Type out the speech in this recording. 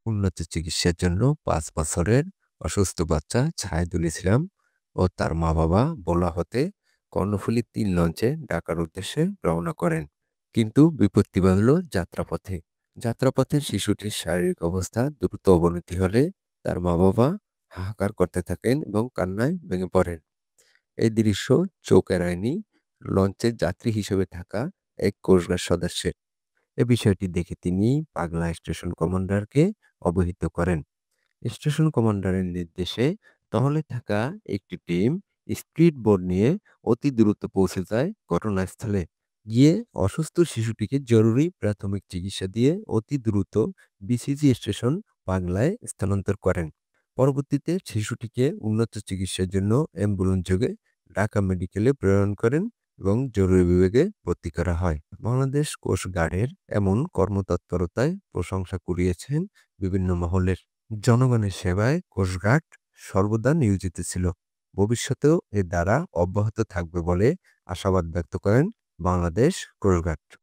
উন্নত চিকিৎসার জন্য ৫ বছরের অসুস্থ বাচ্চা ছায়াদুল ইসলাম ও তার মা-বাবা ভোলা হতে কর্ণফুলী ৩ লঞ্চে ঢাকার উদ্দেশ্যে রওনা করেন। কিন্তু বিপত্তি বাধল যাত্রাপথে। যাত্রাপথে শিশুটির শারীরিক অবস্থা দ্রুত অবনতি হলে তার মা-বাবা হাহাকার করতে থাকেন এবং কান্নায় ভেঙে পড়েন। এই দৃশ্য চোখ এড়ায়নি লঞ্চের যাত্রী হিসেবে থাকা এক কোস্টগার্ড সদস্যের। এ বিষয়টি দেখে তিনি পাগলা স্টেশন কমান্ডারকে অবহিত করেন। স্টেশন কমান্ডারের নির্দেশে টহলে থাকা একটি টিম স্পিড বোট নিয়ে অতি দ্রুত পৌঁছে যায় ঘটনাস্থলে। গিয়ে অসুস্থ শিশুটিকে জরুরি প্রাথমিক চিকিৎসা দিয়ে অতি দ্রুত বিসিজি স্টেশন বাংলায় স্থানান্তর করেন। পরবর্তীতে শিশুটিকে উন্নত চিকিৎসার জন্য অ্যাম্বুলেন্স যোগে ঢাকা মেডিকেলে প্রেরণ করেন এবং জরুরি বিভাগে ভর্তি করা হয়। বাংলাদেশ কোস্ট গার্ডের এমন কর্মতৎপরতায় প্রশংসা কুড়িয়েছেন বিভিন্ন মহলের। জনগণের সেবায় কোস্টগার্ড সর্বদা নিয়োজিত ছিল। ভবিষ্যতেও এর দ্বারা অব্যাহত থাকবে বলে আশাবাদ ব্যক্ত করেন বাংলাদেশ কোস্টগার্ড।